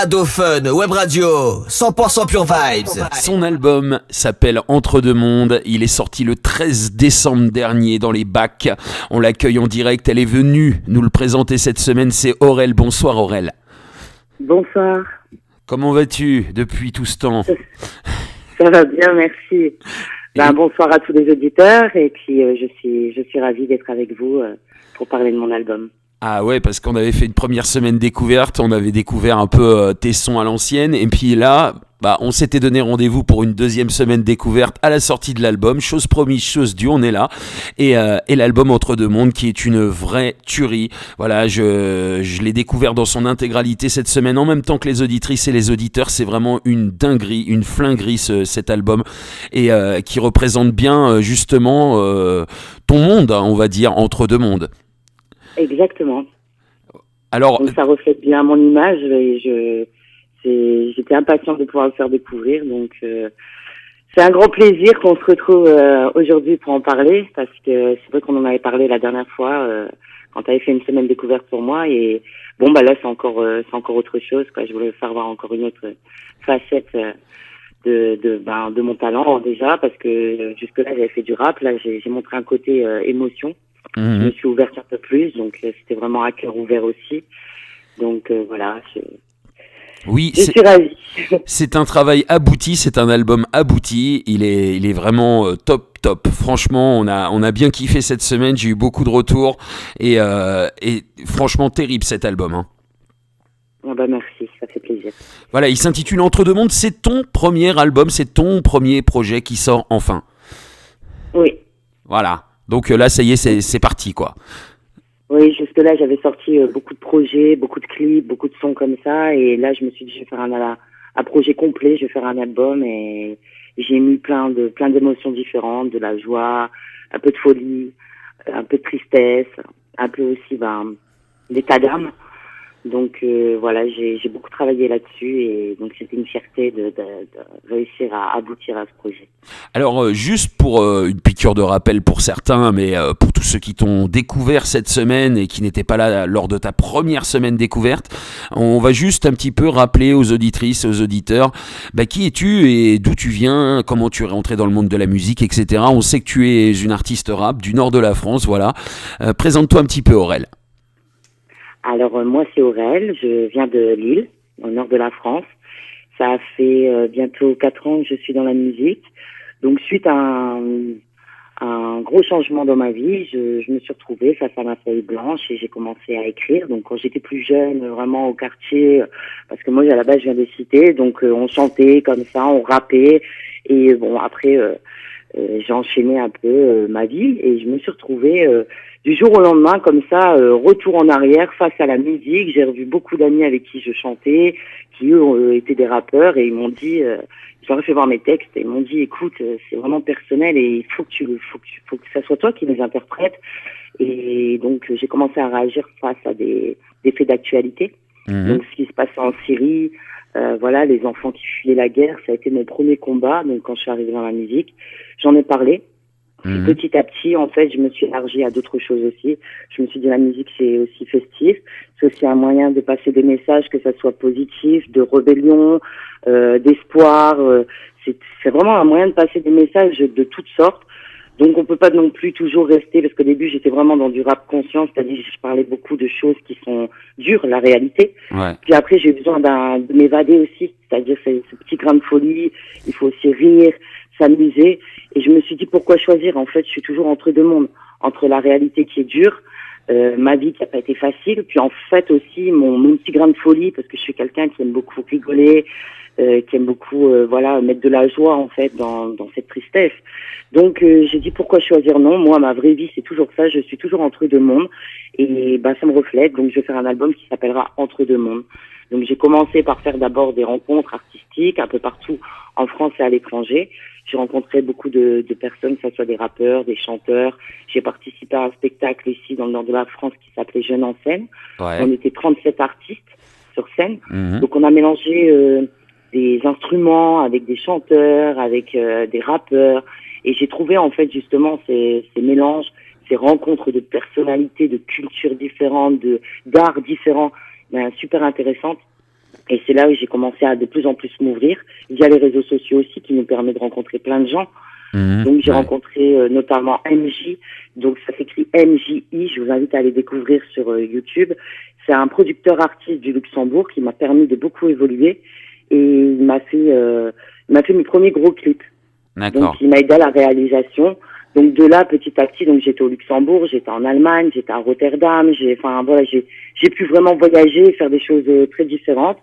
Dauphin, Web Radio, 100% Pure Vibes. Son album s'appelle Entre deux mondes. Il est sorti le 13 décembre dernier dans les bacs. On l'accueille en direct. Elle est venue nous le présenter cette semaine. C'est Aurel. Bonsoir Aurel. Bonsoir. Comment vas-tu depuis tout ce temps? Ça va bien, merci. Bonsoir à tous les auditeurs et puis je suis ravie d'être avec vous pour parler de mon album. Ah ouais, parce qu'on avait fait une première semaine découverte, on avait découvert un peu tes sons à l'ancienne, et puis là, on s'était donné rendez-vous pour une deuxième semaine découverte à la sortie de l'album, chose promise, chose due, on est là, et l'album Entre deux mondes qui est une vraie tuerie. Voilà, je l'ai découvert dans son intégralité cette semaine, en même temps que les auditrices et les auditeurs, c'est vraiment une dinguerie, une flinguerie cet album, et qui représente bien justement ton monde, on va dire, Entre deux mondes. Exactement. Alors, donc ça reflète bien mon image et j'étais impatiente de pouvoir le faire découvrir. Donc c'est un grand plaisir qu'on se retrouve aujourd'hui pour en parler parce que c'est vrai qu'on en avait parlé la dernière fois quand tu avais fait une semaine découverte pour moi et là c'est encore autre chose quoi. Je voulais faire voir encore une autre facette de mon talent déjà parce que jusque là j'avais fait du rap, là j'ai montré un côté émotion. Je me suis ouverte un peu plus, donc c'était vraiment à cœur ouvert aussi. Donc voilà, oui, je suis ravie. C'est un travail abouti, c'est un album abouti. Il est vraiment top. Franchement, on a bien kiffé cette semaine. J'ai eu beaucoup de retours et franchement terrible cet album. Hein. Merci, ça fait plaisir. Voilà, il s'intitule Entre deux mondes. C'est ton premier album, c'est ton premier projet qui sort enfin. Oui. Voilà. Donc là, ça y est, c'est parti, quoi. Oui, jusque-là, j'avais sorti beaucoup de projets, beaucoup de clips, beaucoup de sons comme ça. Et là, je me suis dit, je vais faire un projet complet, je vais faire un album. Et j'ai mis plein d'émotions différentes, de la joie, un peu de folie, un peu de tristesse, un peu aussi d'état d'âme. Donc voilà, j'ai beaucoup travaillé là-dessus et donc c'était une fierté de réussir à aboutir à ce projet. Alors juste pour une piqûre de rappel pour certains, mais pour tous ceux qui t'ont découvert cette semaine et qui n'étaient pas là lors de ta première semaine découverte, on va juste un petit peu rappeler aux auditrices et aux auditeurs qui es-tu et d'où tu viens, comment tu es rentré dans le monde de la musique, etc. On sait que tu es une artiste rap du nord de la France, voilà. Présente-toi un petit peu Aurel. Alors moi c'est Aurel, je viens de Lille, au nord de la France. Ça a fait bientôt 4 ans que je suis dans la musique. Donc suite à un gros changement dans ma vie, je me suis retrouvée face à ma feuille blanche et j'ai commencé à écrire. Donc quand j'étais plus jeune, vraiment au quartier, parce que moi à la base je viens des cités, donc on chantait comme ça, on rappait. Et après j'ai enchaîné un peu ma vie et je me suis retrouvée du jour au lendemain, comme ça, retour en arrière face à la musique. J'ai revu beaucoup d'amis avec qui je chantais, qui eux étaient des rappeurs et ils m'ont dit, je leur ai fait voir mes textes et ils m'ont dit, écoute, c'est vraiment personnel et il faut que ça soit toi qui les interprètes. Et donc j'ai commencé à réagir face à des faits d'actualité. Donc ce qui se passait en Syrie, les enfants qui fuyaient la guerre, ça a été mon premier combat. Donc quand je suis arrivée dans la musique, j'en ai parlé. Petit à petit, en fait, je me suis élargie à d'autres choses aussi. Je me suis dit, la musique, c'est aussi festif. C'est aussi un moyen de passer des messages, que ça soit positif, de rébellion, d'espoir. C'est vraiment un moyen de passer des messages de toutes sortes. Donc, on peut pas non plus toujours rester, parce qu'au début, j'étais vraiment dans du rap conscient, c'est-à-dire je parlais beaucoup de choses qui sont dures, la réalité. Ouais. Puis après, j'ai eu besoin de m'évader aussi, c'est-à-dire ce petit grain de folie. Il faut aussi rire, s'amuser. Et je me suis dit, pourquoi choisir? En fait, je suis toujours entre deux mondes, entre la réalité qui est dure, ma vie qui n'a pas été facile, puis en fait aussi mon petit grain de folie, parce que je suis quelqu'un qui aime beaucoup rigoler, qui aime beaucoup mettre de la joie en fait dans cette tristesse. Donc j'ai dit pourquoi choisir non. Moi, ma vraie vie, c'est toujours ça, je suis toujours entre deux mondes et ça me reflète. Donc je vais faire un album qui s'appellera Entre deux mondes. Donc j'ai commencé par faire d'abord des rencontres artistiques un peu partout en France et à l'étranger. J'ai rencontré beaucoup de personnes, que ce soit des rappeurs, des chanteurs. J'ai participé à un spectacle ici dans le nord de la France qui s'appelait Jeunes en scène. Ouais. On était 37 artistes sur scène. Donc on a mélangé des instruments avec des chanteurs, avec des rappeurs. Et j'ai trouvé en fait justement ces mélanges, ces rencontres de personnalités, de cultures différentes, d'arts différents, super intéressantes. Et c'est là où j'ai commencé à de plus en plus m'ouvrir, via les réseaux sociaux aussi, qui nous permet de rencontrer plein de gens. Donc j'ai rencontré notamment MJ, donc ça s'écrit MJI, je vous invite à aller découvrir sur YouTube. C'est un producteur artiste du Luxembourg qui m'a permis de beaucoup évoluer, et il m'a fait mes premiers gros clips. D'accord. Donc il m'a aidé à la réalisation. Donc de là, petit à petit, donc j'étais au Luxembourg, j'étais en Allemagne, j'étais à Rotterdam, j'ai pu vraiment voyager, faire des choses très différentes.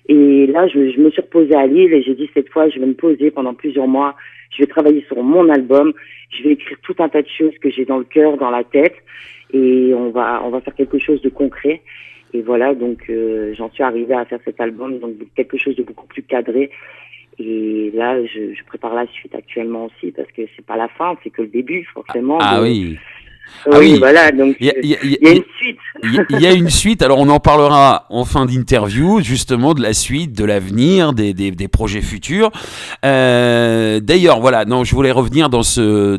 Et là, je me suis reposée à Lille et j'ai dit cette fois, je vais me poser pendant plusieurs mois. Je vais travailler sur mon album. Je vais écrire tout un tas de choses que j'ai dans le cœur, dans la tête, et on va faire quelque chose de concret. Et voilà, donc j'en suis arrivée à faire cet album, donc quelque chose de beaucoup plus cadré. Et là, je prépare la suite actuellement aussi, parce que c'est pas la fin, c'est que le début, forcément. Oui. Oui, voilà, donc il y a une suite. Il y a une suite, alors on en parlera en fin d'interview, justement, de la suite, de l'avenir, des projets futurs. D'ailleurs, voilà, non, je voulais revenir dans ce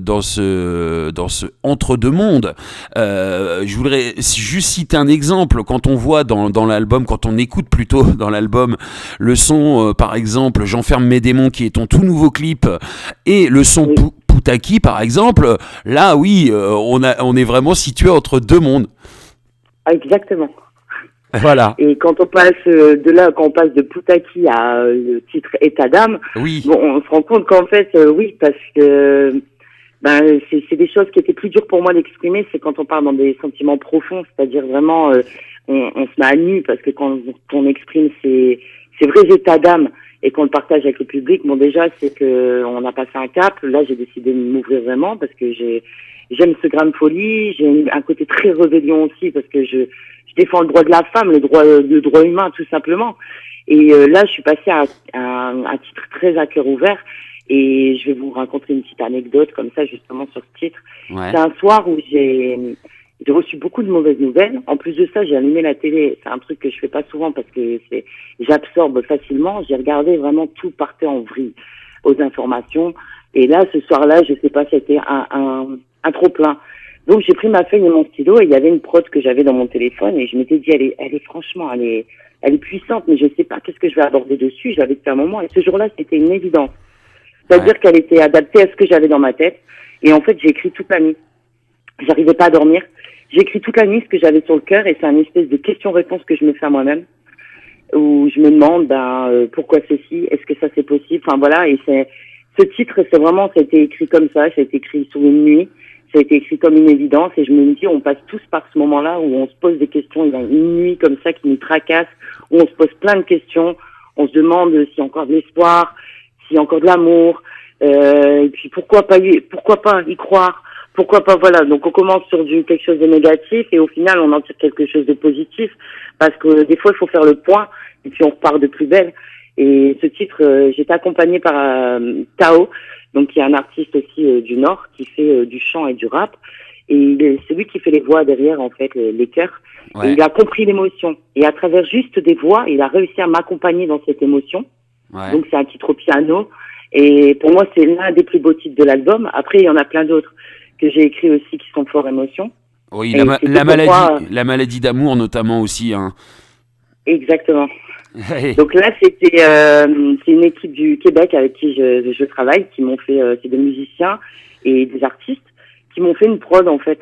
entre-deux mondes. Je voudrais juste citer un exemple. Quand on voit dans l'album, quand on écoute plutôt dans l'album, le son, par exemple, J'enferme mes démons, qui est ton tout nouveau clip, et le son Poutaki, par exemple, là, oui, on est vraiment situé entre deux mondes. Exactement. Voilà. Et quand on passe quand on passe de Poutaki à le titre État d'âme, bon, on se rend compte qu'en fait, oui, parce que c'est des choses qui étaient plus dures pour moi d'exprimer, c'est quand on part dans des sentiments profonds, c'est-à-dire vraiment, on se met à nu, parce que quand on exprime ces vrais états d'âme, et qu'on le partage avec le public, bon déjà c'est que on a passé un cap. Là j'ai décidé de m'ouvrir vraiment parce que j'aime ce grain de folie. J'ai un côté très rébellion aussi parce que je défends le droit de la femme, le droit humain tout simplement. Et là je suis passée à un titre très à cœur ouvert, et je vais vous raconter une petite anecdote comme ça justement sur ce titre. Ouais. C'est un soir où j'ai reçu beaucoup de mauvaises nouvelles. En plus de ça, j'ai allumé la télé. C'est un truc que je fais pas souvent parce que j'absorbe facilement. J'ai regardé vraiment, tout partait en vrille aux informations. Et là, ce soir-là, je sais pas, c'était un trop plein. Donc, j'ai pris ma feuille et mon stylo, et il y avait une prod que j'avais dans mon téléphone, et je m'étais dit, elle est franchement, elle est puissante, mais je sais pas qu'est-ce que je vais aborder dessus. Je l'avais depuis un moment, et ce jour-là, c'était une évidence. C'est-à-dire qu'elle était adaptée à ce que j'avais dans ma tête. Et en fait, j'ai écrit toute la nuit. J'arrivais pas à dormir. J'ai écrit toute la nuit ce que j'avais sur le cœur, et c'est une espèce de question-réponse que je me fais à moi-même, où je me demande pourquoi ceci, est-ce que ça c'est possible, enfin voilà. Et ce titre, ça a été écrit comme ça a été écrit sur une nuit, ça a été écrit comme une évidence, et je me dis, on passe tous par ce moment-là où on se pose des questions. Il y a une nuit comme ça qui nous tracasse, où on se pose plein de questions, on se demande s'il y a encore de l'espoir, s'il y a encore de l'amour, et puis pourquoi pas y croire. Pourquoi pas, voilà. Donc on commence sur quelque chose de négatif, et au final on en tire quelque chose de positif, parce que des fois il faut faire le point, et puis on repart de plus belle. Et ce titre, j'étais accompagnée par Tao, donc qui est un artiste aussi du Nord, qui fait du chant et du rap, et c'est lui qui fait les voix derrière, en fait, les chœurs. Ouais. Et il a compris l'émotion, et à travers juste des voix, il a réussi à m'accompagner dans cette émotion. Ouais. Donc c'est un titre au piano, et pour moi c'est l'un des plus beaux titres de l'album. Après il y en a plein d'autres que j'ai écrit aussi qui sont fort émotion. Oui, la maladie d'amour notamment aussi. Hein. Exactement. Hey. Donc là, c'est une équipe du Québec avec qui je travaille, qui m'ont fait, c'est des musiciens et des artistes, qui m'ont fait une prod en fait,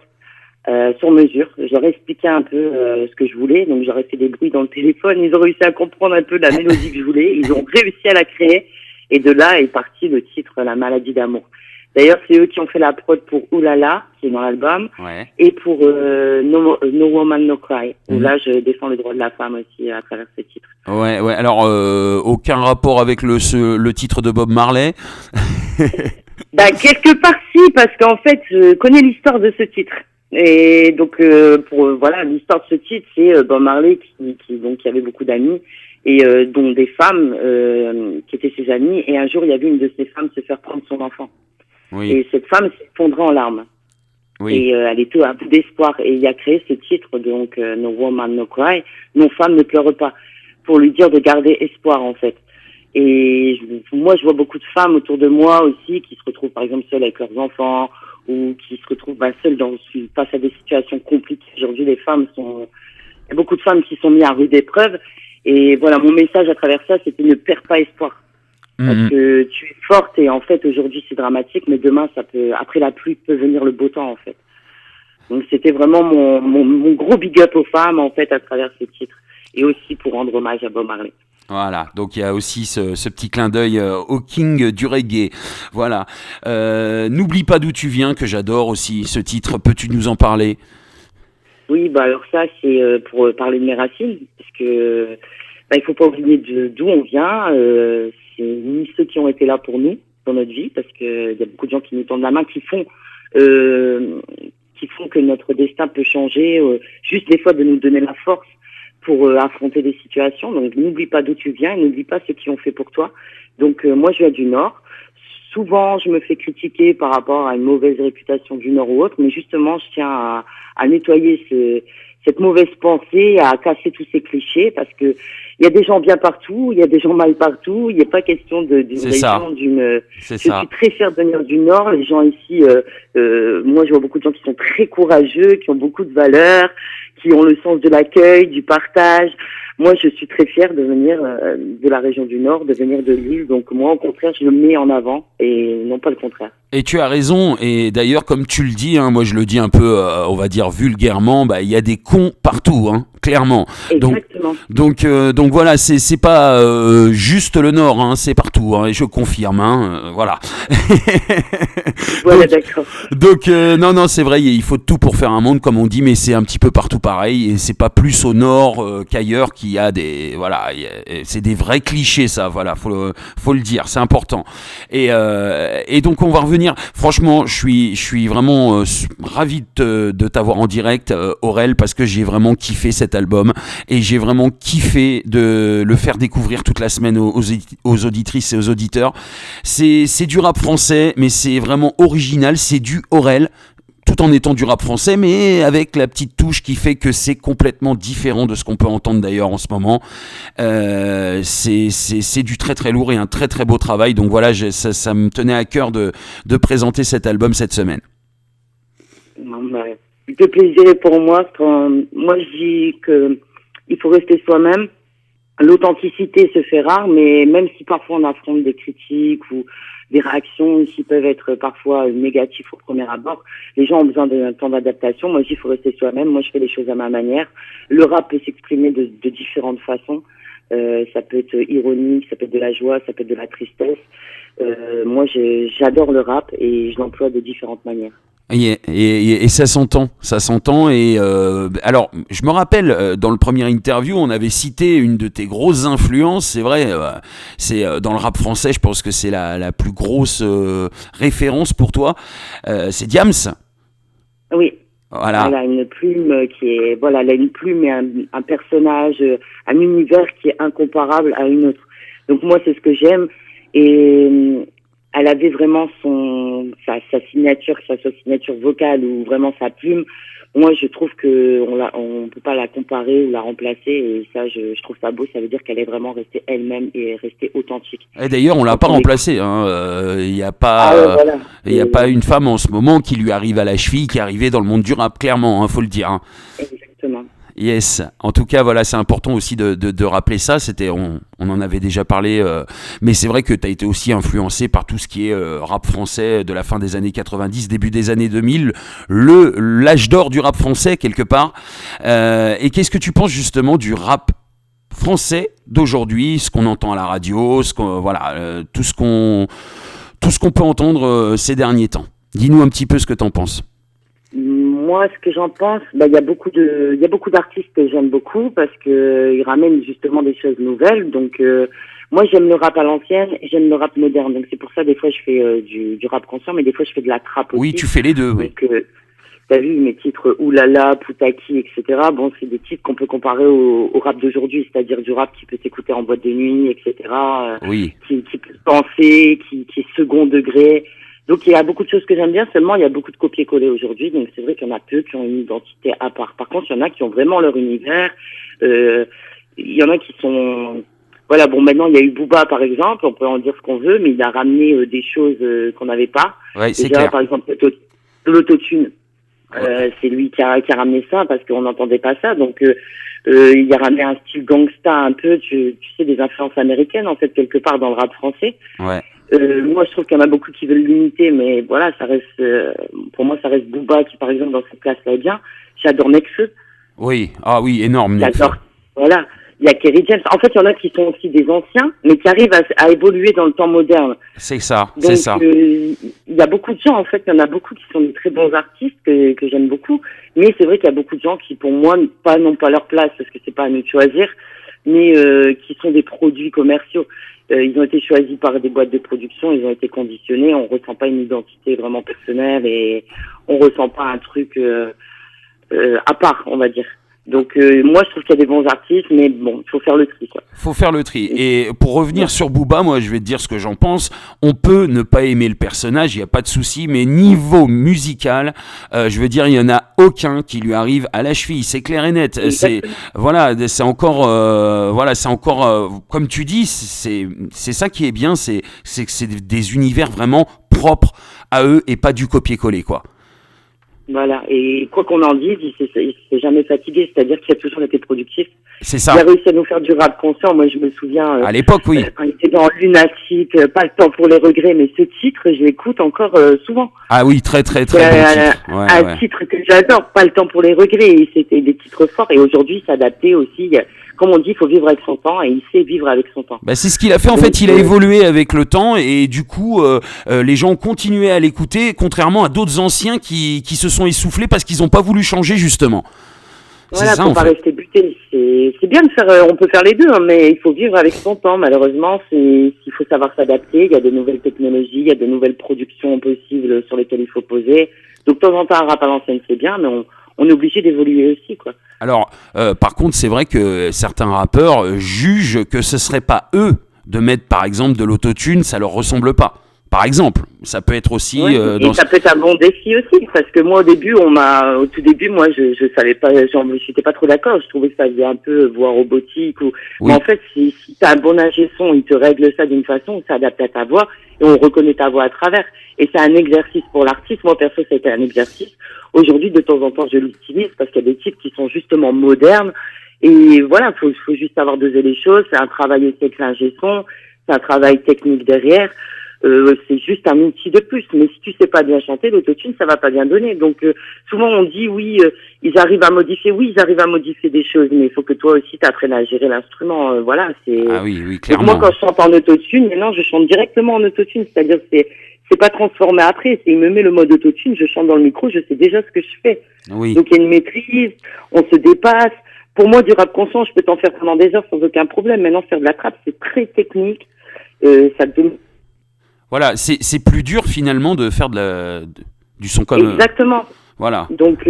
sur mesure. J'aurais expliqué un peu ce que je voulais, donc j'aurais fait des bruits dans le téléphone. Ils ont réussi à comprendre un peu la mélodie que je voulais. Ils ont réussi à la créer, et de là est parti le titre La maladie d'amour. D'ailleurs, c'est eux qui ont fait la prod pour Oulala, qui est dans l'album, ouais. Et pour No Woman No Cry, où là, je défends le droit de la femme aussi à travers ce titre. Ouais. Alors, aucun rapport avec le titre de Bob Marley? Quelque part, si, parce qu'en fait, je connais l'histoire de ce titre. Et donc, l'histoire de ce titre, c'est Bob Marley qui avait beaucoup d'amis, et dont des femmes qui étaient ses amies. Et un jour, il y a vu une de ces femmes se faire prendre son enfant. Oui. Et cette femme s'effondrait en larmes. Oui. Et elle était à bout d'espoir. Et il a créé ce titre, donc No Woman No Cry, non femme ne pleure pas, pour lui dire de garder espoir en fait. Et moi, je vois beaucoup de femmes autour de moi aussi qui se retrouvent par exemple seules avec leurs enfants, ou qui se retrouvent seules face à des situations compliquées. Aujourd'hui, il y a beaucoup de femmes qui sont mises à rude épreuve. Et voilà, mon message à travers ça, c'était ne perds pas espoir. Parce que tu es forte et en fait, aujourd'hui, c'est dramatique, mais demain, après la pluie peut venir le beau temps, en fait. Donc, c'était vraiment mon gros big up aux femmes, en fait, à travers ce titre. Et aussi pour rendre hommage à Bob Marley. Voilà, donc il y a aussi ce petit clin d'œil au king du reggae. Voilà. N'oublie pas d'où tu viens, que j'adore aussi ce titre. Peux-tu nous en parler ? Oui, alors ça, c'est pour parler de mes racines, parce que il faut pas oublier d'où on vient. C'est ni ceux qui ont été là pour nous dans notre vie, parce que il y a beaucoup de gens qui nous tendent la main, qui font que notre destin peut changer, juste des fois de nous donner la force pour affronter des situations. Donc n'oublie pas d'où tu viens et n'oublie pas ce qu'ils ont fait pour toi. Donc moi je viens du Nord. Souvent je me fais critiquer par rapport à une mauvaise réputation du Nord ou autre, mais justement je tiens à nettoyer cette mauvaise pensée, à casser tous ces clichés, parce que il y a des gens bien partout, il y a des gens mal partout, il n'est pas question d'une région, je suis très fière de venir du Nord. Les gens ici, moi je vois beaucoup de gens qui sont très courageux, qui ont beaucoup de valeurs, qui ont le sens de l'accueil, du partage. Moi, je suis très fière de venir de la région du Nord, de venir de Lille. Donc moi, au contraire, je le mets en avant et non pas le contraire. Et tu as raison, et d'ailleurs, comme tu le dis, moi je le dis un peu, on va dire vulgairement, il y a des cons partout, clairement. Exactement. Donc voilà, c'est pas juste le Nord, c'est partout, et je confirme, voilà. Voilà, d'accord. Donc non, c'est vrai, il faut tout pour faire un monde, comme on dit, mais c'est un petit peu partout pareil, et c'est pas plus au Nord qu'ailleurs qu'il y a des, voilà, c'est des vrais clichés, ça, voilà, faut le dire, c'est important. Et donc on va revenir. Franchement, je suis vraiment ravi de t'avoir en direct, Aurel, parce que j'ai vraiment kiffé cet album et j'ai vraiment kiffé de le faire découvrir toute la semaine aux auditrices et aux auditeurs. C'est du rap français, mais c'est vraiment original, c'est du Aurel, tout en étant du rap français, mais avec la petite touche qui fait que c'est complètement différent de ce qu'on peut entendre d'ailleurs en ce moment. C'est du très très lourd et un très très beau travail. Donc voilà, ça me tenait à cœur de présenter cet album cette semaine. Le plaisir est pour moi. Moi je dis que il faut rester soi-même. L'authenticité se fait rare, mais même si parfois on affronte des critiques ou des réactions qui peuvent être parfois négatives au premier abord, les gens ont besoin d'un temps d'adaptation. Moi, je dis, il faut rester soi-même. Moi, je fais les choses à ma manière. Le rap peut s'exprimer de différentes façons. Ça peut être ironique, ça peut être de la joie, ça peut être de la tristesse. Moi, j'adore le rap et je l'emploie de différentes manières. Et ça s'entend. Et alors, je me rappelle, dans le premier interview, on avait cité une de tes grosses influences. C'est vrai, c'est dans le rap français, je pense que c'est la plus grosse référence pour toi. C'est Diams. Oui. Voilà. Elle a une plume elle a une plume et un personnage, un univers qui est incomparable à une autre. Donc moi, c'est ce que j'aime. Et elle avait vraiment sa signature, que ça soit signature vocale ou vraiment sa plume. Moi, je trouve que on peut pas la comparer ou la remplacer, et ça, je trouve ça beau. Ça veut dire qu'elle est vraiment restée elle-même et restée authentique. Et d'ailleurs, on l'a pas remplacée. Il y a pas, il y a pas une femme en ce moment qui lui arrive à la cheville, qui est arrivée dans le monde du rap, clairement. Faut le dire. Exactement. Yes. En tout cas, voilà, c'est important aussi de rappeler ça. On en avait déjà parlé, mais c'est vrai que tu as été aussi influencé par tout ce qui est rap français de la fin des années 90, début des années 2000, l'âge d'or du rap français quelque part. Et qu'est-ce que tu penses justement du rap français d'aujourd'hui, ce qu'on entend à la radio, tout ce qu'on peut entendre ces derniers temps? Dis-nous un petit peu ce que t'en penses. Moi, ce que j'en pense, il y a beaucoup d'artistes que j'aime beaucoup parce que ils ramènent justement des choses nouvelles. Donc, moi, j'aime le rap à l'ancienne et j'aime le rap moderne. Donc, c'est pour ça, des fois, je fais du rap conscient, mais des fois, je fais de la trap aussi. Oui, tu fais les deux, oui. Donc, t'as vu mes titres Oulala, Poutaki, etc. Bon, c'est des titres qu'on peut comparer au rap d'aujourd'hui, c'est-à-dire du rap qui peut s'écouter en boîte de nuit, etc. Oui. Qui peut penser, qui est second degré. Donc il y a beaucoup de choses que j'aime bien, seulement il y a beaucoup de copier-coller aujourd'hui, donc c'est vrai qu'il y en a peu qui ont une identité à part. Par contre, il y en a qui ont vraiment leur univers, il y en a qui sont... Voilà, bon, maintenant il y a eu Booba par exemple, on peut en dire ce qu'on veut, mais il a ramené des choses qu'on n'avait pas. Ouais, c'est déjà, clair. Par exemple, l'autotune. C'est lui qui a ramené ça parce qu'on n'entendait pas ça. Donc, il a ramené un style gangsta un peu, tu sais, des influences américaines, en fait, quelque part dans le rap français. Ouais. Moi, je trouve qu'il y en a beaucoup qui veulent l'imiter, mais voilà, ça reste, pour moi, ça reste Booba qui, par exemple, dans cette classe-là est bien. J'adore Nekfeu. Oui, ah oui, énorme. Nekfeu. J'adore. Voilà. Il y a Kerry James. En fait, il y en a qui sont aussi des anciens, mais qui arrivent à évoluer dans le temps moderne. C'est ça, Donc, c'est ça. Il y a beaucoup de gens, en fait, il y en a beaucoup qui sont de très bons artistes que j'aime beaucoup. Mais c'est vrai qu'il y a beaucoup de gens qui, pour moi, n'ont pas leur place parce que c'est pas à nous de choisir, mais qui sont des produits commerciaux. Ils ont été choisis par des boîtes de production, ils ont été conditionnés. On ressent pas une identité vraiment personnelle et on ressent pas un truc à part, on va dire. Donc moi je trouve qu'il y a des bons artistes, mais bon, il faut faire le tri, quoi. Faut faire le tri. Et pour revenir sur Booba, moi je vais te dire ce que j'en pense. On peut ne pas aimer le personnage, il n'y a pas de souci, mais niveau musical, je veux dire, il y en a aucun qui lui arrive à la cheville, c'est clair et net. C'est encore comme tu dis, c'est ça qui est bien, c'est que c'est des univers vraiment propres à eux et pas du copier-coller, quoi. Voilà, et quoi qu'on en dise, il s'est jamais fatigué, c'est-à-dire qu'il a toujours été productif. C'est ça. Il a réussi à nous faire du rap conscient. Moi, je me souviens, à l'époque, oui. Quand il était dans Lunatique, Pas le temps pour les regrets, mais ce titre, je l'écoute encore souvent. Ah oui, très bon titre. Un titre que j'adore, Pas le temps pour les regrets, et c'était des titres forts, et aujourd'hui, s'adapter aussi. Comme on dit, il faut vivre avec son temps, et il sait vivre avec son temps. Bah, c'est ce qu'il a fait. En fait, il a évolué avec le temps, et du coup, les gens ont continué à l'écouter, contrairement à d'autres anciens qui se sont essoufflés parce qu'ils n'ont pas voulu changer, justement. Voilà, c'est ça, pour pas rester buté. C'est bien de faire, on peut faire les deux, hein, mais il faut vivre avec son temps. Malheureusement, il faut savoir s'adapter. Il y a de nouvelles technologies, il y a de nouvelles productions possibles sur lesquelles il faut poser. Donc, de temps en temps, un rap à l'ancienne, c'est bien, mais on est obligé d'évoluer aussi, quoi. Alors, par contre, c'est vrai que certains rappeurs jugent que ce serait pas eux de mettre, par exemple, de l'autotune, ça leur ressemble pas. Par exemple, ça peut être aussi... et ça peut être un bon défi aussi, parce que moi, au tout début, moi, je savais pas, j'étais pas trop d'accord, je trouvais que ça faisait un peu voix robotique, ou, oui. Mais en fait, si t'as un bon ingé son, il te règle ça d'une façon, ça s'adapte à ta voix, et on reconnaît ta voix à travers. Et c'est un exercice pour l'artiste. Moi, perso, ça a été un exercice. Aujourd'hui, de temps en temps, je l'utilise, parce qu'il y a des types qui sont justement modernes, et voilà, faut juste savoir doser les choses, c'est un travail aussi avec l'ingé son, c'est un travail technique derrière. C'est juste un outil de plus, mais si tu sais pas bien chanter, l'autotune ça va pas bien donner. Donc souvent on dit ils arrivent à modifier des choses, mais il faut que toi aussi t'apprennes à gérer l'instrument. Voilà, c'est. Ah oui, clairement. Donc moi quand je chante en autotune, maintenant je chante directement en autotune, c'est-à-dire c'est pas transformé après, il me met le mode autotune, je chante dans le micro, je sais déjà ce que je fais. Oui. Donc il y a une maîtrise, on se dépasse. Pour moi du rap conscient, je peux t'en faire pendant des heures sans aucun problème. Maintenant faire de la trappe, c'est très technique, ça te donne. Voilà, c'est plus dur finalement de faire du son comme... Exactement. Voilà. Donc, faut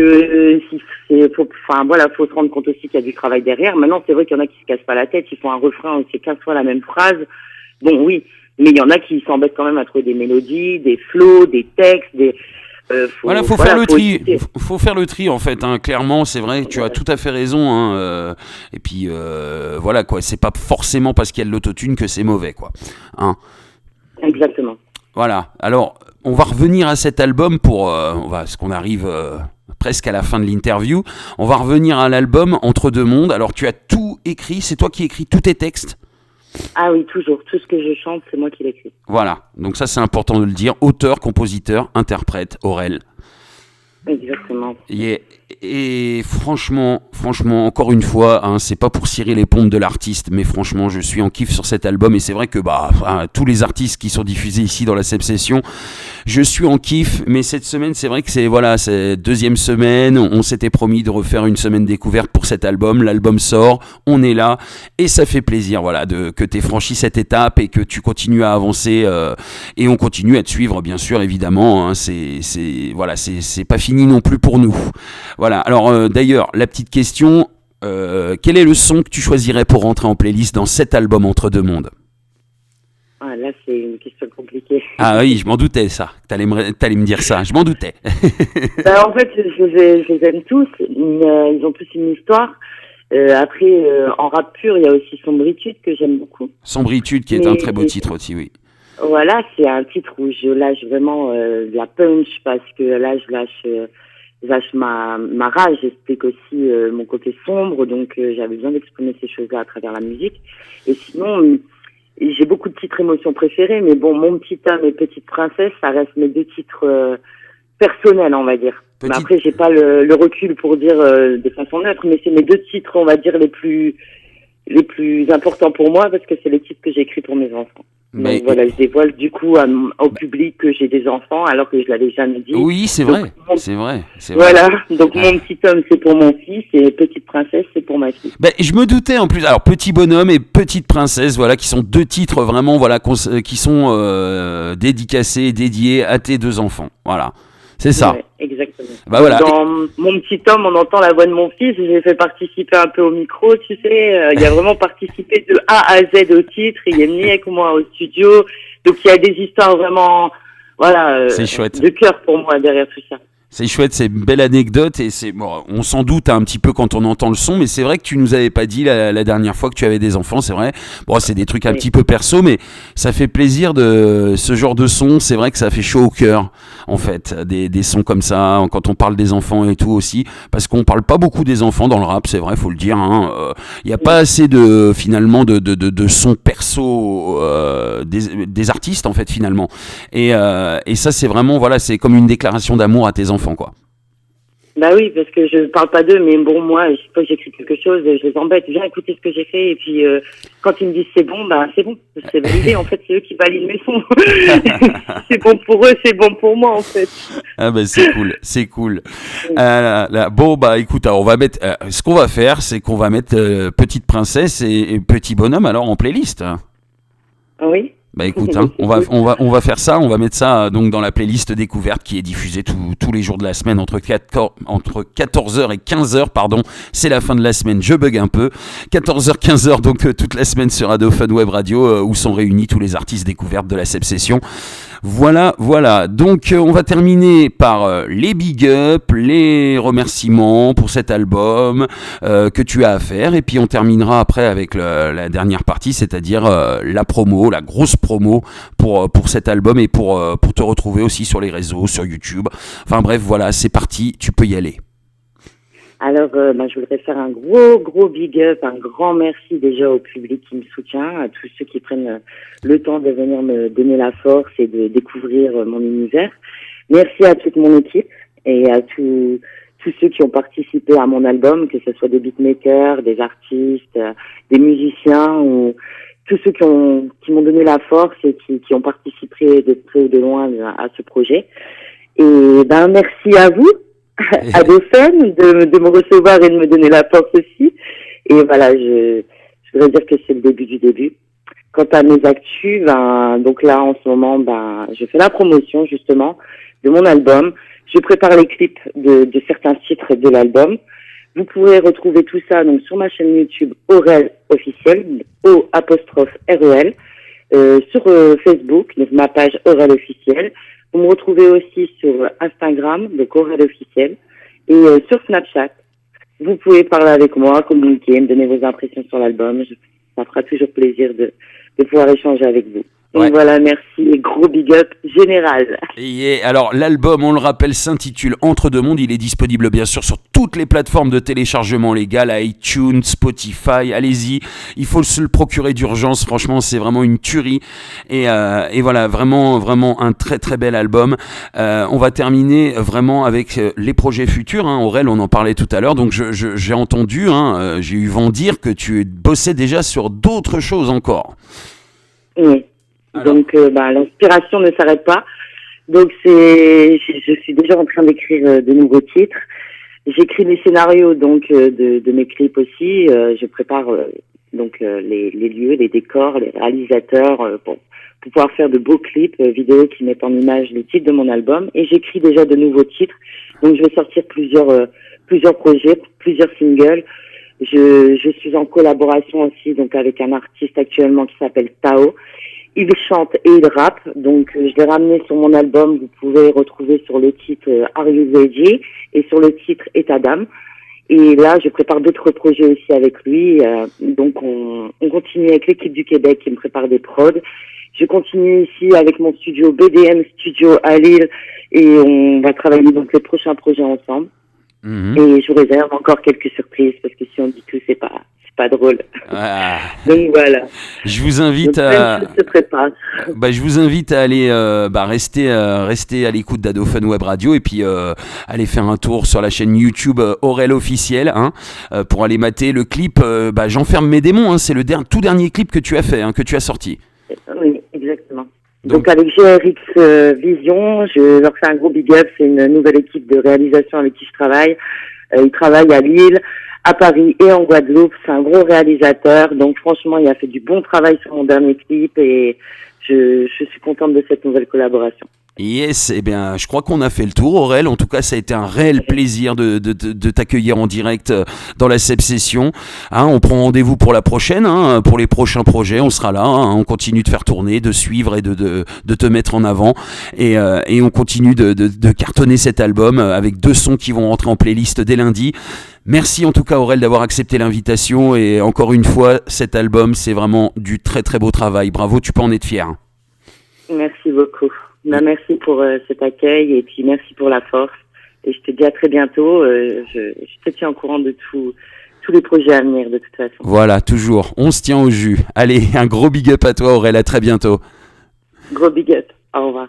se rendre compte aussi qu'il y a du travail derrière. Maintenant, c'est vrai qu'il y en a qui se cassent pas la tête, ils font un refrain où c'est 15 fois la même phrase. Bon, oui, mais il y en a qui s'embêtent quand même à trouver des mélodies, des flows, des textes, faut faire le tri. Faut faire le tri en fait. Hein. Clairement, c'est vrai. Tu as tout à fait raison. Hein. Et puis voilà quoi. C'est pas forcément parce qu'il y a de l'autotune que c'est mauvais quoi. Hein. Exactement. Voilà. Alors, on va revenir à cet album parce qu'on arrive presque à la fin de l'interview. On va revenir à l'album Entre deux mondes. Alors, tu as tout écrit. C'est toi qui écris tous tes textes? Ah oui, toujours. Tout ce que je chante, c'est moi qui l'écris. Voilà. Donc ça, c'est important de le dire. Auteur, compositeur, interprète, Aurel. Exactement. Et franchement, encore une fois, hein, c'est pas pour cirer les pompes de l'artiste, mais franchement, je suis en kiff sur cet album et c'est vrai que tous les artistes qui sont diffusés ici dans la Seb Session, je suis en kiff. Mais cette semaine, c'est vrai que c'est deuxième semaine. On s'était promis de refaire une semaine découverte pour cet album. L'album sort, on est là et ça fait plaisir, voilà, que t'aies franchi cette étape et que tu continues à avancer et on continue à te suivre, bien sûr, évidemment. Hein, c'est pas fini non plus pour nous. Voilà, alors d'ailleurs, la petite question, quel est le son que tu choisirais pour rentrer en playlist dans cet album Entre deux mondes? Ah, là, c'est une question compliquée. Ah oui, je m'en doutais ça, t'allais me dire ça, je m'en doutais. En fait, je les aime tous, ils ont tous une histoire. Après, en rap pur, il y a aussi Sombritude que j'aime beaucoup. Sombritude qui est un très beau titre aussi, oui. Voilà, c'est un titre où je lâche vraiment la punch parce que là, je lâche lâche ma rage, j'explique aussi mon côté sombre, donc j'avais besoin d'exprimer ces choses-là à travers la musique. Et sinon, j'ai beaucoup de titres émotions préférés, mais bon, Mon petit homme et Petite princesse, ça reste mes 2 titres personnels, on va dire. Mais après, j'ai pas le recul pour dire de façon neutre, mais c'est mes 2 titres, on va dire, les plus importants pour moi, parce que c'est les titres que j'ai écrits pour mes enfants. Donc voilà, je dévoile du coup au public que j'ai des enfants, alors que je l'avais jamais dit. Oui, c'est vrai, c'est vrai. Voilà, donc Mon petit homme, c'est pour mon fils, et Petite princesse, c'est pour ma fille. Je me doutais en plus. Alors, Petit bonhomme et Petite princesse, voilà, qui sont 2 titres vraiment, voilà, qui sont dédicacés, dédiés à tes 2 enfants. Voilà. C'est ça. Ouais, exactement. Bah voilà. Dans Mon petit homme, on entend la voix de mon fils. J'ai fait participer un peu au micro, tu sais. Il a vraiment participé de A à Z au titre. Il est venu avec moi au studio. Donc il y a des histoires vraiment, voilà, c'est chouette. De cœur pour moi derrière tout ça. C'est chouette, c'est une belle anecdote et on s'en doute un petit peu quand on entend le son, mais c'est vrai que tu nous avais pas dit la dernière fois que tu avais des enfants, c'est vrai. Bon, c'est des trucs un petit peu perso, mais ça fait plaisir de ce genre de son. C'est vrai que ça fait chaud au cœur, en fait, des sons comme ça quand on parle des enfants et tout aussi, parce qu'on parle pas beaucoup des enfants dans le rap, c'est vrai, faut le dire. Il y a pas assez de finalement de sons perso des artistes en fait finalement. Et ça c'est vraiment voilà, c'est comme une déclaration d'amour à tes enfants. Quoi. Bah oui, parce que je parle pas d'eux, mais bon, moi, chaque fois que j'écris quelque chose, je les embête. Viens écouter ce que j'ai fait, et puis quand ils me disent c'est bon, bah c'est bon, c'est validé. En fait, c'est eux qui valident mes sons. C'est bon pour eux, c'est bon pour moi, en fait. Ah bah c'est cool. Bon bah écoute, alors on va mettre. Ce qu'on va faire, c'est qu'on va mettre Petite princesse et Petit bonhomme alors en playlist. Oui. Bah écoute, on va faire ça, on va mettre ça donc dans la playlist découverte qui est diffusée tous les jours de la semaine entre 14h et 15h, pardon, c'est la fin de la semaine, je bug un peu, 14h, 15h, donc toute la semaine sur Radio Fun Web Radio où sont réunis tous les artistes découvertes de la Seb Session. Voilà, donc on va terminer par les big up, les remerciements pour cet album que tu as à faire, et puis on terminera après avec la dernière partie, c'est-à-dire la promo, la grosse promo pour cet album et pour te retrouver aussi sur les réseaux, sur YouTube. Enfin bref, voilà, c'est parti, tu peux y aller. Alors, je voudrais faire un gros big up, un grand merci déjà au public qui me soutient, à tous ceux qui prennent le temps de venir me donner la force et de découvrir mon univers. Merci à toute mon équipe et à tous ceux qui ont participé à mon album, que ce soit des beatmakers, des artistes, des musiciens ou tous ceux qui m'ont donné la force et qui ont participé de près ou de loin à ce projet. Et merci à vous. À des fans de me recevoir et de me donner la force aussi. Et voilà, je voudrais dire que c'est le début du début. Quant à mes actus, donc là en ce moment, je fais la promotion justement de mon album. Je prépare les clips de certains titres de l'album. Vous pourrez retrouver tout ça donc sur ma chaîne YouTube Aurel officiel, O''REL, sur Facebook, donc ma page Aurel officiel. Vous me retrouvez aussi sur Instagram, donc Aurel officiel, et sur Snapchat. Vous pouvez parler avec moi, communiquer, me donner vos impressions sur l'album. Ça fera toujours plaisir de pouvoir échanger avec vous. Donc voilà, merci et gros big up général. Et alors l'album, on le rappelle, s'intitule Entre deux mondes. Il est disponible bien sûr sur toutes les plateformes de téléchargement légal, iTunes, Spotify. Allez-y, il faut se le procurer d'urgence. Franchement, c'est vraiment une tuerie. Et voilà, vraiment un très très bel album. On va terminer vraiment avec les projets futurs. Aurel, on en parlait tout à l'heure. Donc j'ai entendu, j'ai eu vent dire que tu bossais déjà sur d'autres choses encore. Oui. Alors. Donc l'inspiration ne s'arrête pas. Donc je suis déjà en train d'écrire de nouveaux titres. J'écris les scénarios de mes clips aussi. Je prépare les lieux, les décors, les réalisateurs pour pouvoir faire de beaux clips vidéo qui mettent en image les titres de mon album. Et j'écris déjà de nouveaux titres. Donc je vais sortir plusieurs projets, plusieurs singles. Je suis en collaboration aussi donc avec un artiste actuellement qui s'appelle Tao. Il chante et il rappe, donc je l'ai ramené sur mon album. Vous pouvez retrouver sur le titre Are You Ready et sur le titre État d'âme. Et là, je prépare d'autres projets aussi avec lui. Donc on continue avec l'équipe du Québec qui me prépare des prods. Je continue ici avec mon studio BDM Studio à Lille et on va travailler donc les prochains projets ensemble. Et je vous réserve encore quelques surprises parce que si on dit tout, c'est pas drôle. Ah. Donc voilà. Je vous invite donc, à. Se prépare. Je vous invite à aller rester à l'écoute d'Ado Fun Web Radio et puis aller faire un tour sur la chaîne YouTube Aurel officiel pour aller mater le clip. J'enferme mes démons. C'est le tout dernier clip que tu as fait, que tu as sorti. Oui, exactement. Donc avec GRX Vision, je leur fais un gros big up. C'est une nouvelle équipe de réalisation avec qui je travaille. Ils travaillent à Lille, à Paris et en Guadeloupe. C'est un gros réalisateur. Donc franchement, il a fait du bon travail sur mon dernier clip et je suis contente de cette nouvelle collaboration. Yes, je crois qu'on a fait le tour, Aurel. En tout cas, ça a été un réel plaisir de t'accueillir en direct dans la Seb Session. On prend rendez-vous pour la prochaine, pour les prochains projets. On sera là, on continue de faire tourner, de suivre et de te mettre en avant. Et on continue de cartonner cet album avec 2 sons qui vont rentrer en playlist dès lundi. Merci en tout cas, Aurel, d'avoir accepté l'invitation. Et encore une fois, cet album, c'est vraiment du très très beau travail. Bravo, tu peux en être fier. Merci beaucoup. Merci pour cet accueil et puis merci pour la force. Et je te dis à très bientôt. Je te tiens au courant de tous les projets à venir de toute façon. Voilà, toujours. On se tient au jus. Allez, un gros big up à toi, Aurel. À très bientôt. Gros big up. Au revoir.